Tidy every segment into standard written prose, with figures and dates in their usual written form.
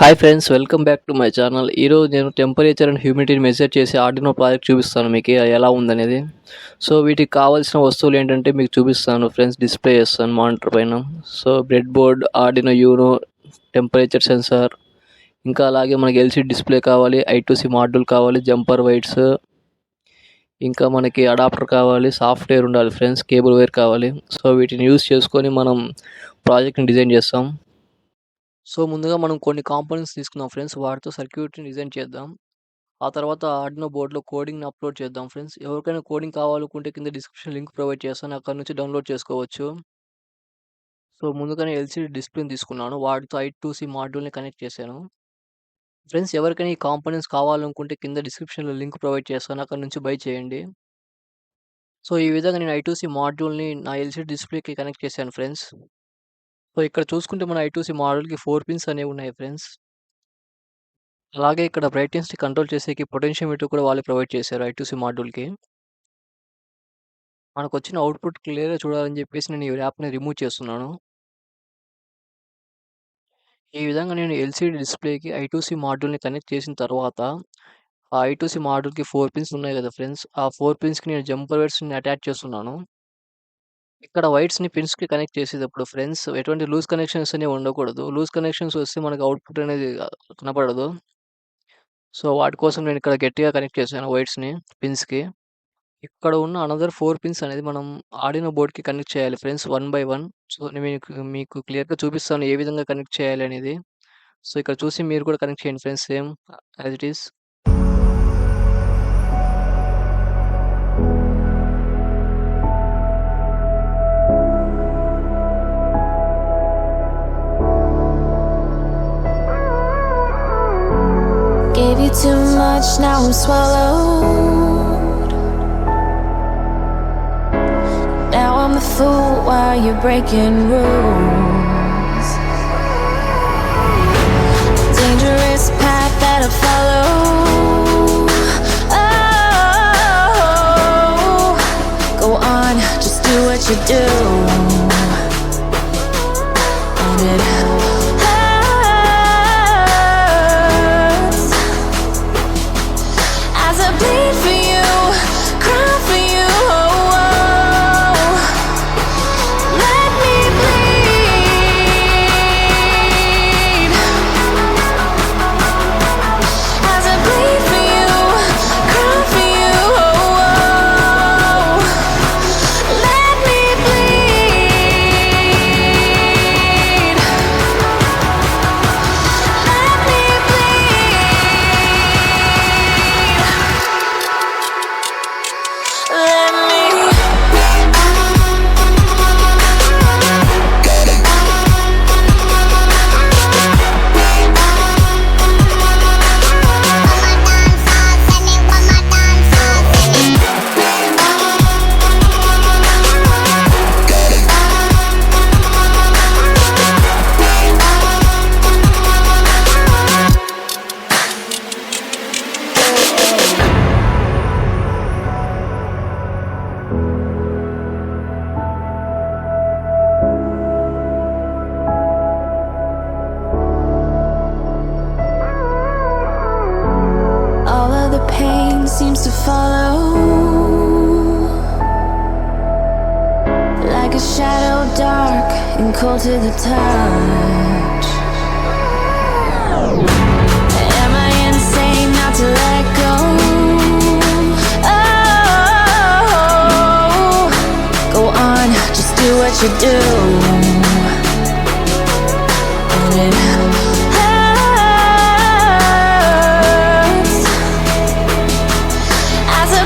Hi friends, welcome back to my channel. ఈరోజు నేను temperature and హ్యూమిడిటీని measure చేసి Arduino project చూపిస్తాను మీకు ఎలా ఉందనేది. సో వీటికి కావాల్సిన వస్తువులు ఏంటంటే మీకు చూపిస్తాను ఫ్రెండ్స్. డిస్ప్లే చేస్తాను మానిటర్ పైన. So bread board, Arduino Uno, temperature sensor, ఇంకా అలాగే మనకి ఎల్సీడీ డిస్ప్లే కావాలి, I2C మాడ్యూల్ కావాలి, జంపర్ వైట్స్, ఇంకా మనకి అడాప్టర్ కావాలి, సాఫ్ట్వేర్ ఉండాలి ఫ్రెండ్స్, కేబుల్ వైర్ కావాలి. సో వీటిని యూస్ చేసుకొని మనం ప్రాజెక్ట్ని డిజైన్ చేస్తాం. సో ముందుగా మనం కొన్ని కాంపోనెంట్స్ తీసుకుందాం ఫ్రెండ్స్. వాటితో సర్క్యూట్ని డిజైన్ చేద్దాం. ఆ తర్వాత ఆర్డినో బోర్డ్లో కోడింగ్ని అప్లోడ్ చేద్దాం ఫ్రెండ్స్. ఎవరికైనా కోడింగ్ కావాలనుకుంటే కింద డిస్క్రిప్షన్ లింక్ ప్రొవైడ్ చేస్తాను, అక్కడ నుంచి డౌన్లోడ్ చేసుకోవచ్చు. సో ముందుగానే ఎల్సీడీ డిస్ప్లేని తీసుకున్నాను, వాటితో I2C మాడ్యూల్ని కనెక్ట్ చేశాను ఫ్రెండ్స్. ఎవరికైనా ఈ కాంపోనెంట్స్ కావాలనుకుంటే కింద డిస్క్రిప్షన్లో లింక్ ప్రొవైడ్ చేస్తాను, అక్కడ నుంచి బై చేయండి. సో ఈ విధంగా నేను I2C మాడ్యూల్ని నా ఎల్సీడీ డిస్ప్లేకి కనెక్ట్ చేశాను ఫ్రెండ్స్. సో ఇక్కడ చూసుకుంటే మన I2C మాడ్యూల్కి 4 పిన్స్ అనేవి ఉన్నాయి ఫ్రెండ్స్. అలాగే ఇక్కడ బ్రైట్‌నెస్‌ని కంట్రోల్ చేసేకి పొటెన్షియోమీటర్ కూడా వాళ్ళే ప్రొవైడ్ చేశారు I2C మాడ్యూల్‌కి. మనకొచ్చిన అవుట్‌పుట్ క్లియర్‌గా చూడాలని చెప్పేసి నేను ఈ యాప్‌ని రిమూవ్ చేస్తున్నాను. ఈ విధంగా నేను ఎల్సీడీ డిస్ప్లేకి I2C మాడ్యూల్‌ని కనెక్ట్ చేసిన తర్వాత, ఆ I2C మాడ్యూల్‌కి 4 పిన్స్ ఉన్నాయి కదా ఫ్రెండ్స్. ఆ 4 పిన్స్‌కి నేను జంపర్ వైర్స్‌ని అటాచ్ చేస్తున్నాను. ఇక్కడ వైర్స్‌ని పిన్స్‌కి కనెక్ట్ చేసేటప్పుడు ఫ్రెండ్స్ ఎటువంటి లూజ్ కనెక్షన్స్ అనేవి ఉండకూడదు. లూజ్ కనెక్షన్స్ వస్తే మనకు అవుట్‌పుట్ అనేది కనపడదు. సో వాటి కోసం నేను ఇక్కడ గట్టిగా కనెక్ట్ చేశాను వైర్స్‌ని పిన్స్‌కి. ఇక్కడ ఉన్న అనదర్ 4 పిన్స్ అనేది మనం ఆర్డినో బోర్డ్‌కి కనెక్ట్ చేయాలి friends, one by one. So నేను మీకు క్లియర్‌గా చూపిస్తాను ఏ విధంగా కనెక్ట్ చేయాలి అనేది. సో ఇక్కడ చూసి మీరు కూడా కనెక్ట్ చేయండి friends, same as it is. Gave you too much, now I'm swallowed. Now I'm the fool while you're breaking rules. Dangerous path that I follow. Oh, go on, just do what you do. And it bleed for you, cry for you, oh, oh. Let me bleed. As I bleed for you, cry for you, oh, oh. Let me bleed. Let me seems to follow like a shadow, dark and cold to the touch. Am I insane not to let go? Oh, go on, just do what you do. And it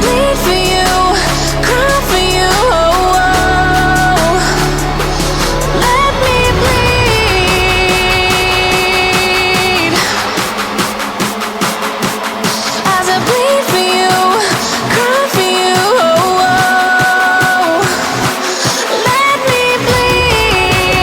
bleed for you, cry for you, oh, oh. Let me bleed. As I bleed for you, cry for you, oh, oh. Let me bleed.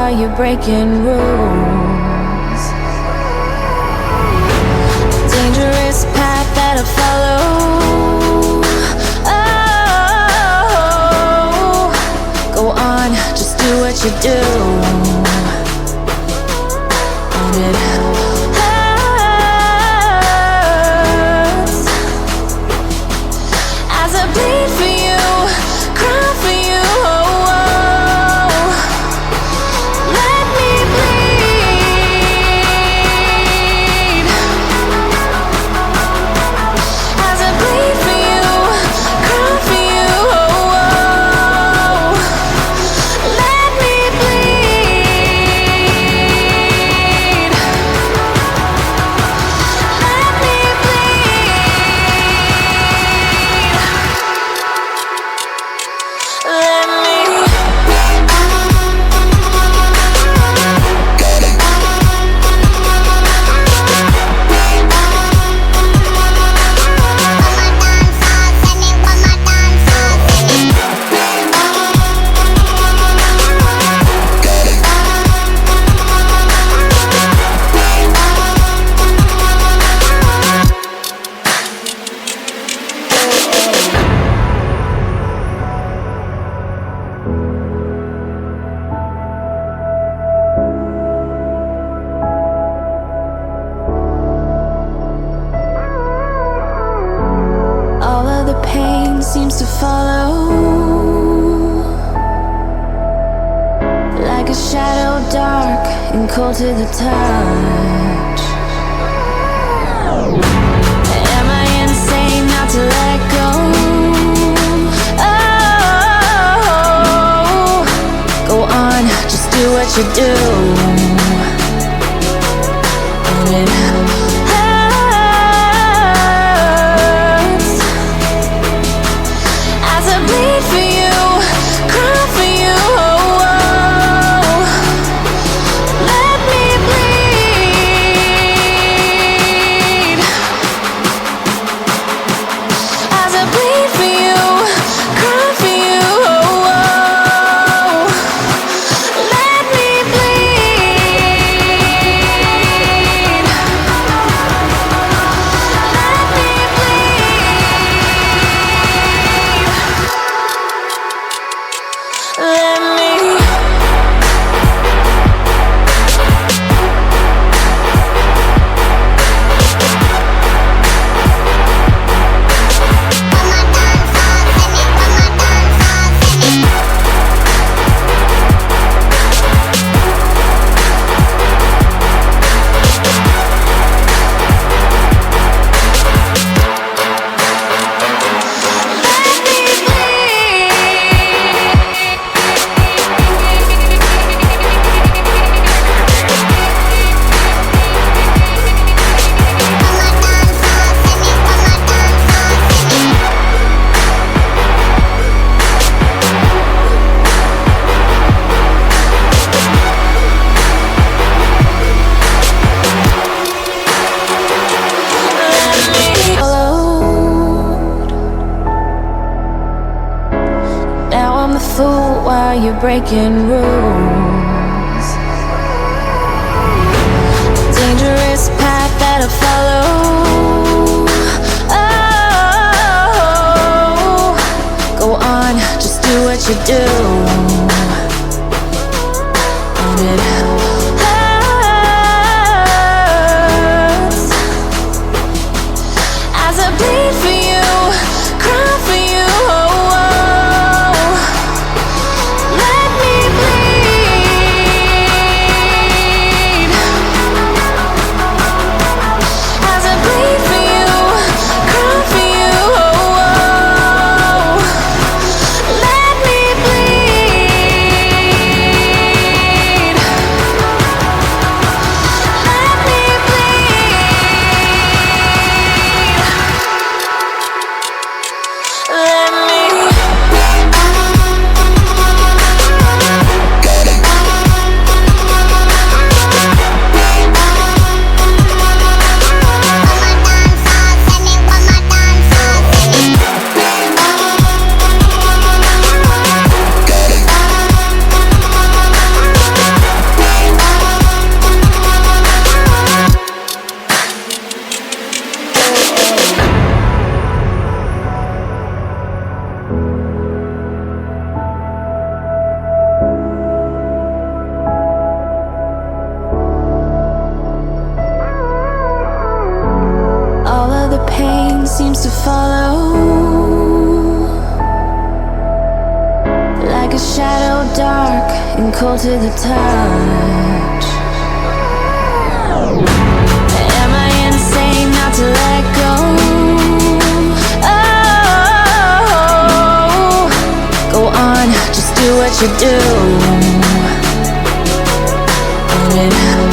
while you're breaking rules. Dangerous path that I follow. Oh, go on, just do what you do. And it hurts as I bleed for you, cry for you. Oh, let me bleed as I bleed for you, cry for you. Oh, let me bleed. Let me bleed. Let me. All of the pain seems to follow, like a shadow dark and cold to the touch. Am I insane not to let go? Oh, go on, just do what you do. And it hurts as I bleed for you, cry for you. Oh, let me bleed as I bleed for you, cry for you. Oh, let me bleed. Let me bleed. Let me. Now I'm a fool while you're breaking rules. Dangerous path that I follow. Oh, go on, just do what you do. And it hurts as I bleed for you, cry for you. Oh, let me bleed as I bleed for you, cry for you. Oh, let me bleed. shadow dark and cold to the touch. Am I insane not to let go? Oh, go on, just do what you do. And it